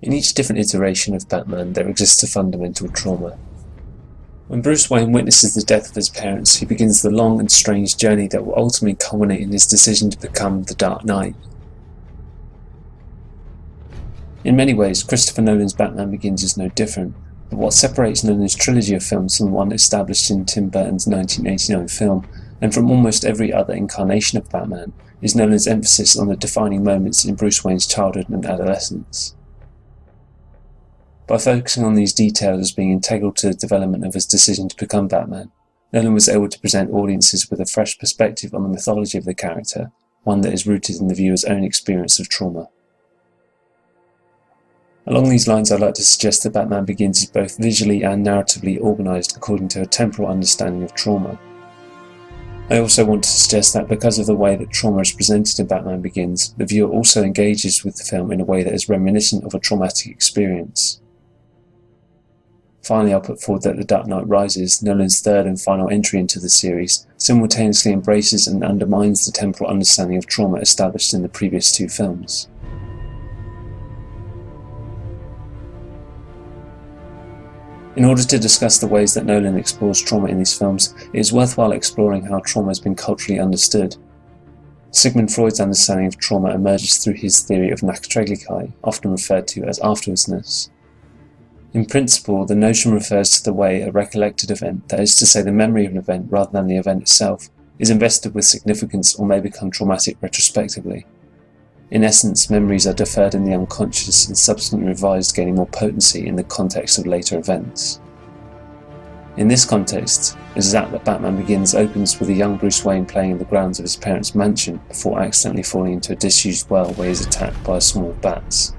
In each different iteration of Batman, there exists a fundamental trauma. When Bruce Wayne witnesses the death of his parents, he begins the long and strange journey that will ultimately culminate in his decision to become the Dark Knight. In many ways, Christopher Nolan's Batman Begins is no different, but what separates Nolan's trilogy of films from the one established in Tim Burton's 1989 film, and from almost every other incarnation of Batman, is Nolan's emphasis on the defining moments in Bruce Wayne's childhood and adolescence. By focusing on these details as being integral to the development of his decision to become Batman, Nolan was able to present audiences with a fresh perspective on the mythology of the character, one that is rooted in the viewer's own experience of trauma. Along these lines, I'd like to suggest that Batman Begins is both visually and narratively organised according to a temporal understanding of trauma. I also want to suggest that because of the way that trauma is presented in Batman Begins, the viewer also engages with the film in a way that is reminiscent of a traumatic experience. Finally, I'll put forward that The Dark Knight Rises, Nolan's third and final entry into the series, simultaneously embraces and undermines the temporal understanding of trauma established in the previous two films. In order to discuss the ways that Nolan explores trauma in these films, it is worthwhile exploring how trauma has been culturally understood. Sigmund Freud's understanding of trauma emerges through his theory of Nachträglichkeit, often referred to as afterwardsness. In principle, the notion refers to the way a recollected event, that is to say the memory of an event rather than the event itself, is invested with significance or may become traumatic retrospectively. In essence, memories are deferred in the unconscious and subsequently revised, gaining more potency in the context of later events. In this context, it is that Batman Begins opens with a young Bruce Wayne playing in the grounds of his parents' mansion before accidentally falling into a disused well where he is attacked by a swarm of bats.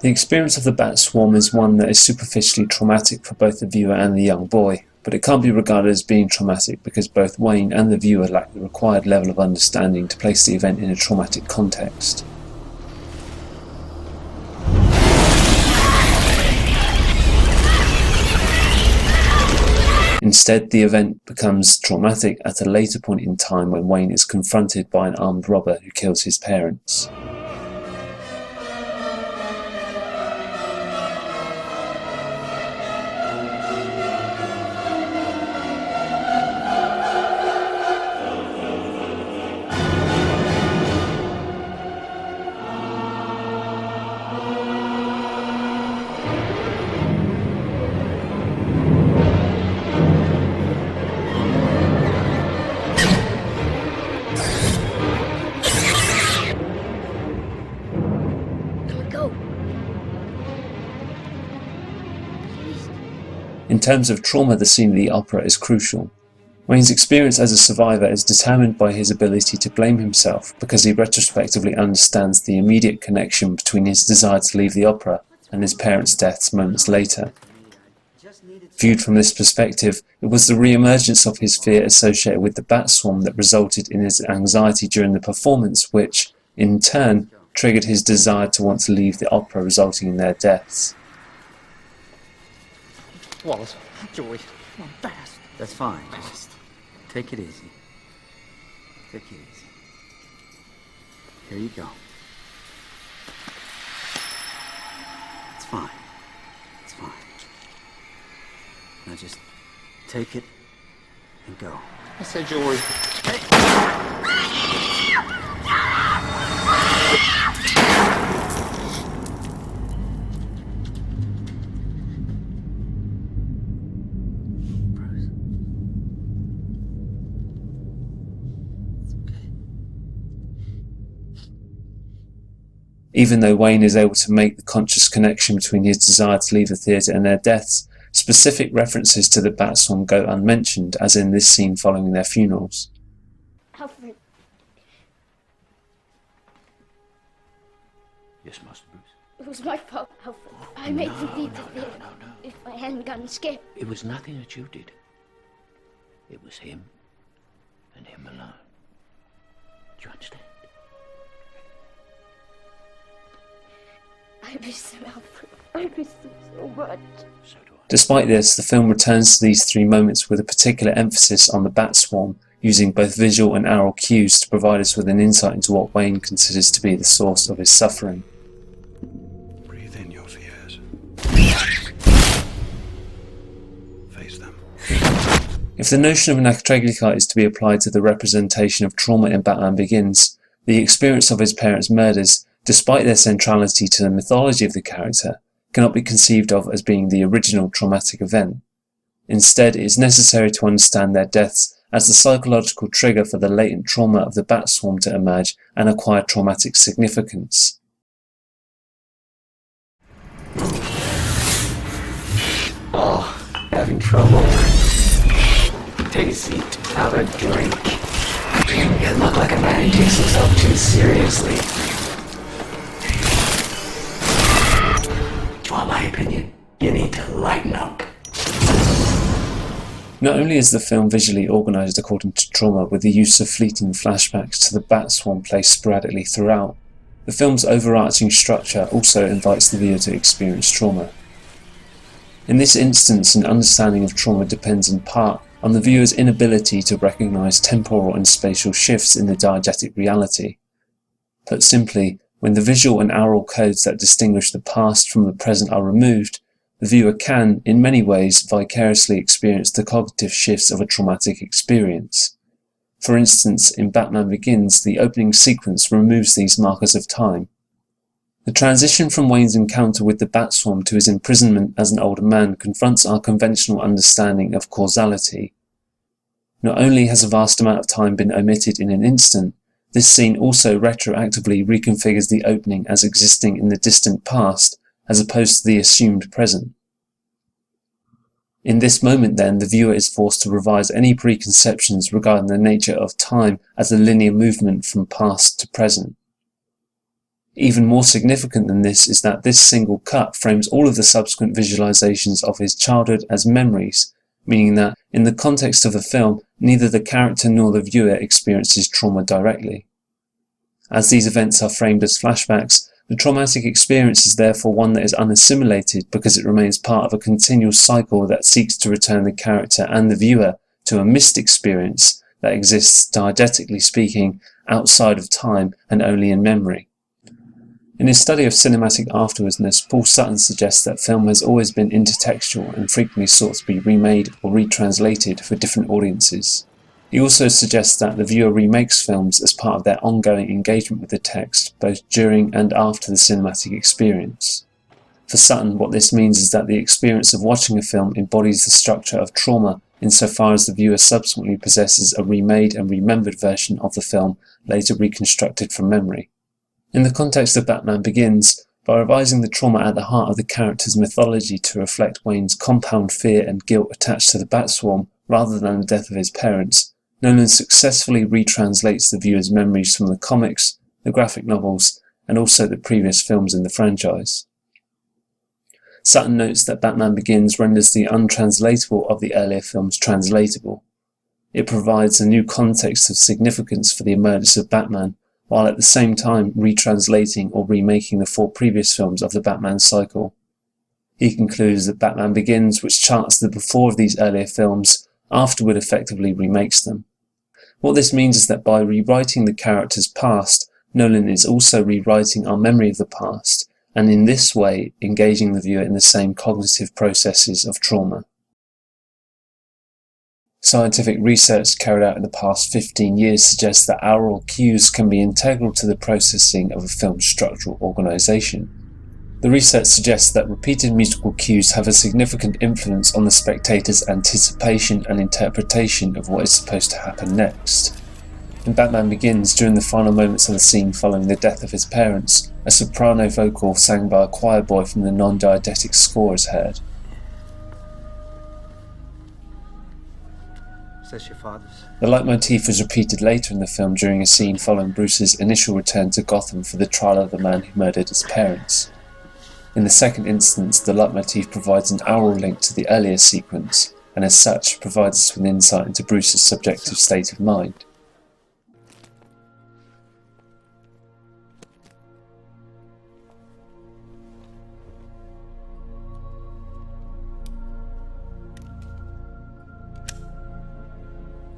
The experience of the bat swarm is one that is superficially traumatic for both the viewer and the young boy, but it can't be regarded as being traumatic because both Wayne and the viewer lack the required level of understanding to place the event in a traumatic context. Instead, the event becomes traumatic at a later point in time when Wayne is confronted by an armed robber who kills his parents. In terms of trauma, the scene of the opera is crucial. Wayne's experience as a survivor is determined by his ability to blame himself because he retrospectively understands the immediate connection between his desire to leave the opera and his parents' deaths moments later. Viewed from this perspective, it was the re-emergence of his fear associated with the bat swarm that resulted in his anxiety during the performance which, in turn, triggered his desire to want to leave the opera, resulting in their deaths. Wallace, Joey, come on, fast. That's fine. Just take it easy. Take it easy. Here you go. It's fine. It's fine. Now just take it and go. I said, Joey. Even though Wayne is able to make the conscious connection between his desire to leave the theatre and their deaths, specific references to the bat swarm go unmentioned, as in this scene following their funerals. Alfred. Yes, Master Bruce? It was my fault, Alfred. I made them leave the theatre. No. If I hadn't gotten scared. It was nothing that you did. It was him and him alone. Do you understand? I miss them, Alfred. I miss them so much. So do I. Despite this, the film returns to these three moments with a particular emphasis on the bat swarm, using both visual and aural cues to provide us with an insight into what Wayne considers to be the source of his suffering. Breathe in your fears. Face them. If the notion of an atragika is to be applied to the representation of trauma in Batman Begins, the experience of his parents' murders, despite their centrality to the mythology of the character, cannot be conceived of as being the original traumatic event. Instead, it is necessary to understand their deaths as the psychological trigger for the latent trauma of the bat swarm to emerge and acquire traumatic significance. Oh, having trouble. Take a seat, have a drink. You look like a man who takes himself too seriously. Do you want my opinion? You need to lighten up. Not only is the film visually organised according to trauma with the use of fleeting flashbacks to the bat swarm placed sporadically throughout, the film's overarching structure also invites the viewer to experience trauma. In this instance, an understanding of trauma depends in part on the viewer's inability to recognise temporal and spatial shifts in the diegetic reality. Put simply, when the visual and aural codes that distinguish the past from the present are removed, the viewer can, in many ways, vicariously experience the cognitive shifts of a traumatic experience. For instance, in Batman Begins, the opening sequence removes these markers of time. The transition from Wayne's encounter with the Batswarm to his imprisonment as an older man confronts our conventional understanding of causality. Not only has a vast amount of time been omitted in an instant, this scene also retroactively reconfigures the opening as existing in the distant past, as opposed to the assumed present. In this moment then, the viewer is forced to revise any preconceptions regarding the nature of time as a linear movement from past to present. Even more significant than this is that this single cut frames all of the subsequent visualizations of his childhood as memories, meaning that, in the context of the film, neither the character nor the viewer experiences trauma directly. As these events are framed as flashbacks, the traumatic experience is therefore one that is unassimilated because it remains part of a continual cycle that seeks to return the character and the viewer to a missed experience that exists, diegetically speaking, outside of time and only in memory. In his study of cinematic afterwardness, Paul Sutton suggests that film has always been intertextual and frequently sought to be remade or retranslated for different audiences. He also suggests that the viewer remakes films as part of their ongoing engagement with the text, both during and after the cinematic experience. For Sutton, what this means is that the experience of watching a film embodies the structure of trauma insofar as the viewer subsequently possesses a remade and remembered version of the film, later reconstructed from memory. In the context of Batman Begins, by revising the trauma at the heart of the character's mythology to reflect Wayne's compound fear and guilt attached to the Batswarm, rather than the death of his parents, Nolan successfully retranslates the viewer's memories from the comics, the graphic novels, and also the previous films in the franchise. Sutton notes that Batman Begins renders the untranslatable of the earlier films translatable. It provides a new context of significance for the emergence of Batman, while at the same time retranslating or remaking the 4 previous films of the Batman cycle. He concludes that Batman Begins, which charts the before of these earlier films, afterward effectively remakes them. What this means is that by rewriting the character's past, Nolan is also rewriting our memory of the past, and in this way engaging the viewer in the same cognitive processes of trauma. Scientific research carried out in the past 15 years suggests that aural cues can be integral to the processing of a film's structural organisation. The research suggests that repeated musical cues have a significant influence on the spectator's anticipation and interpretation of what is supposed to happen next. In Batman Begins, during the final moments of the scene following the death of his parents, a soprano vocal sang by a choir boy from the non-diegetic score is heard. Is this your father's? The leitmotif was repeated later in the film during a scene following Bruce's initial return to Gotham for the trial of the man who murdered his parents. In the second instance, the leitmotif provides an aural link to the earlier sequence, and as such provides us with insight into Bruce's subjective state of mind.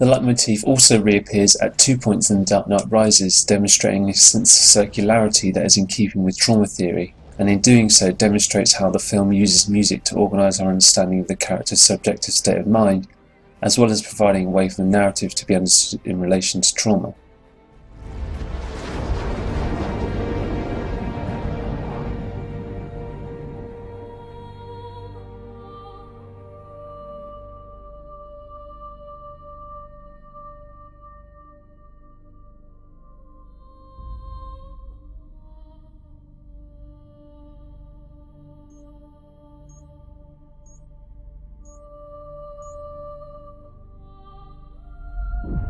The leitmotif also reappears at 2 points in The Dark Knight Rises, demonstrating a sense of circularity that is in keeping with trauma theory, and in doing so demonstrates how the film uses music to organise our understanding of the character's subjective state of mind, as well as providing a way for the narrative to be understood in relation to trauma.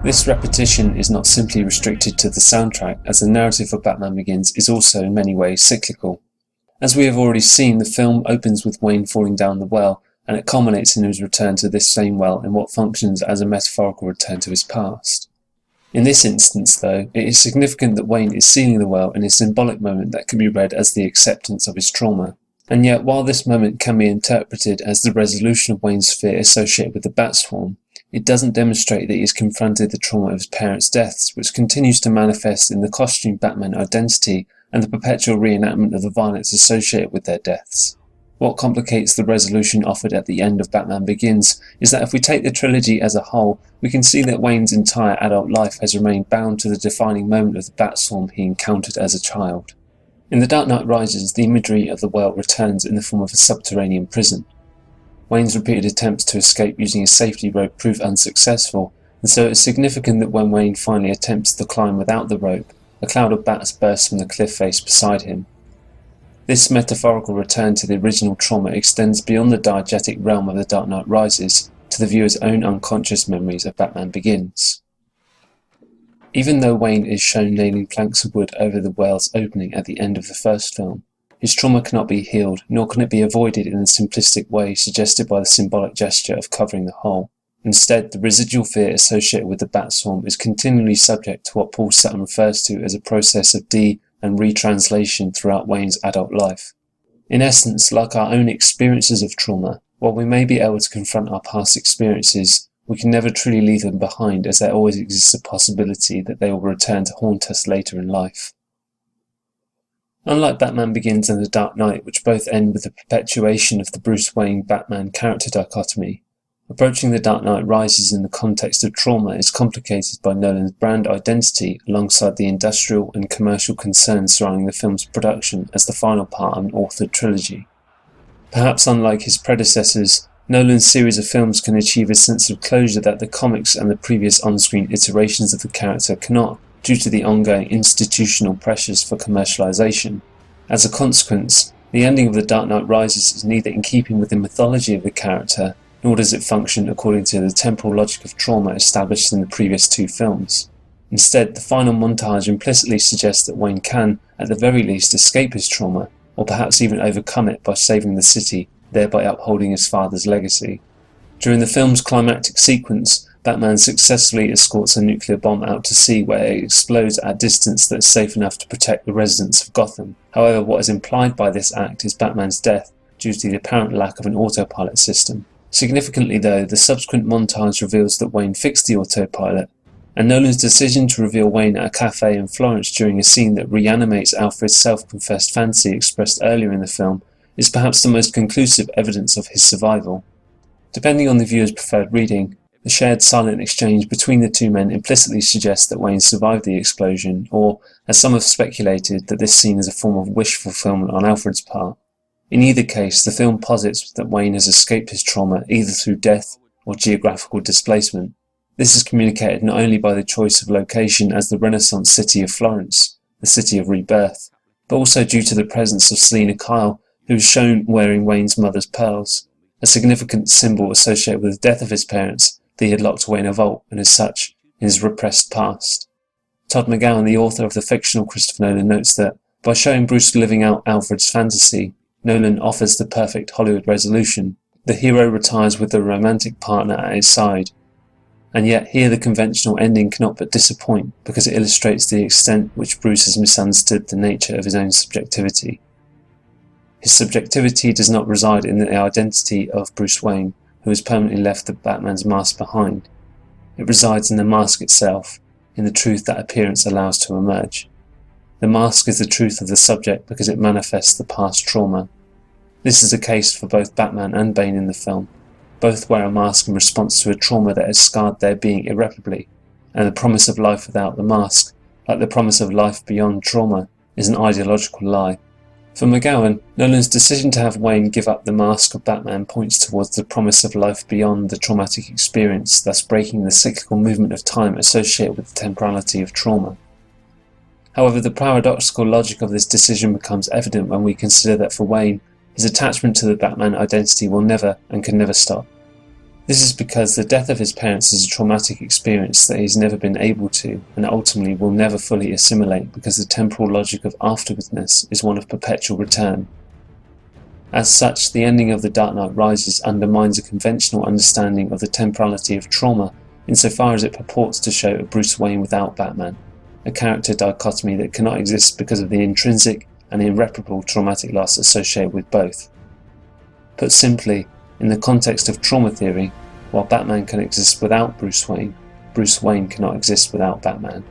This repetition is not simply restricted to the soundtrack, as the narrative of Batman Begins is also in many ways cyclical. As we have already seen, the film opens with Wayne falling down the well, and it culminates in his return to this same well in what functions as a metaphorical return to his past. In this instance, though, it is significant that Wayne is sealing the well in a symbolic moment that can be read as the acceptance of his trauma. And yet, while this moment can be interpreted as the resolution of Wayne's fear associated with the bat swarm, it doesn't demonstrate that he has confronted the trauma of his parents' deaths, which continues to manifest in the costume Batman identity and the perpetual reenactment of the violence associated with their deaths. What complicates the resolution offered at the end of Batman Begins is that if we take the trilogy as a whole, we can see that Wayne's entire adult life has remained bound to the defining moment of the bat swarm he encountered as a child. In The Dark Knight Rises, the imagery of the well returns in the form of a subterranean prison. Wayne's repeated attempts to escape using a safety rope prove unsuccessful, and so it's significant that when Wayne finally attempts to climb without the rope, a cloud of bats bursts from the cliff face beside him. This metaphorical return to the original trauma extends beyond the diegetic realm of The Dark Knight Rises to the viewer's own unconscious memories of Batman Begins. Even though Wayne is shown nailing planks of wood over the well's opening at the end of the first film, his trauma cannot be healed, nor can it be avoided in the simplistic way suggested by the symbolic gesture of covering the hole. Instead, the residual fear associated with the bat swarm is continually subject to what Paul Sutton refers to as a process of de- and retranslation throughout Wayne's adult life. In essence, like our own experiences of trauma, while we may be able to confront our past experiences, we can never truly leave them behind, as there always exists a possibility that they will return to haunt us later in life. Unlike Batman Begins and The Dark Knight, which both end with the perpetuation of the Bruce Wayne-Batman character dichotomy, approaching The Dark Knight Rises in the context of trauma is complicated by Nolan's brand identity alongside the industrial and commercial concerns surrounding the film's production as the final part of an authored trilogy. Perhaps unlike his predecessors, Nolan's series of films can achieve a sense of closure that the comics and the previous on-screen iterations of the character cannot, due to the ongoing institutional pressures for commercialization. As a consequence, the ending of The Dark Knight Rises is neither in keeping with the mythology of the character, nor does it function according to the temporal logic of trauma established in the previous two films. Instead, the final montage implicitly suggests that Wayne can, at the very least, escape his trauma, or perhaps even overcome it by saving the city, thereby upholding his father's legacy. During the film's climactic sequence, Batman successfully escorts a nuclear bomb out to sea where it explodes at a distance that is safe enough to protect the residents of Gotham. However, what is implied by this act is Batman's death due to the apparent lack of an autopilot system. Significantly though, the subsequent montage reveals that Wayne fixed the autopilot, and Nolan's decision to reveal Wayne at a cafe in Florence during a scene that reanimates Alfred's self-confessed fantasy expressed earlier in the film is perhaps the most conclusive evidence of his survival. Depending on the viewer's preferred reading, the shared silent exchange between the two men implicitly suggests that Wayne survived the explosion, or, as some have speculated, that this scene is a form of wish fulfillment on Alfred's part. In either case, the film posits that Wayne has escaped his trauma either through death or geographical displacement. This is communicated not only by the choice of location as the Renaissance city of Florence, the city of rebirth, but also due to the presence of Selina Kyle, who is shown wearing Wayne's mother's pearls, a significant symbol associated with the death of his parents that he had locked away in a vault, and as such, in his repressed past. Todd McGowan, the author of the fictional Christopher Nolan, notes that, by showing Bruce living out Alfred's fantasy, Nolan offers the perfect Hollywood resolution. The hero retires with a romantic partner at his side. And yet here the conventional ending cannot but disappoint, because it illustrates the extent which Bruce has misunderstood the nature of his own subjectivity. His subjectivity does not reside in the identity of Bruce Wayne, who has permanently left the Batman's mask behind. It resides in the mask itself, in the truth that appearance allows to emerge. The mask is the truth of the subject because it manifests the past trauma. This is the case for both Batman and Bane in the film. Both wear a mask in response to a trauma that has scarred their being irreparably, and the promise of life without the mask, like the promise of life beyond trauma, is an ideological lie. For McGowan, Nolan's decision to have Wayne give up the mask of Batman points towards the promise of life beyond the traumatic experience, thus breaking the cyclical movement of time associated with the temporality of trauma. However, the paradoxical logic of this decision becomes evident when we consider that for Wayne, his attachment to the Batman identity will never and can never stop. This is because the death of his parents is a traumatic experience that he's never been able to, and ultimately will never fully assimilate because the temporal logic of afterwardness is one of perpetual return. As such, the ending of The Dark Knight Rises undermines a conventional understanding of the temporality of trauma insofar as it purports to show a Bruce Wayne without Batman, a character dichotomy that cannot exist because of the intrinsic and irreparable traumatic loss associated with both. Put simply, in the context of trauma theory, while Batman can exist without Bruce Wayne cannot exist without Batman.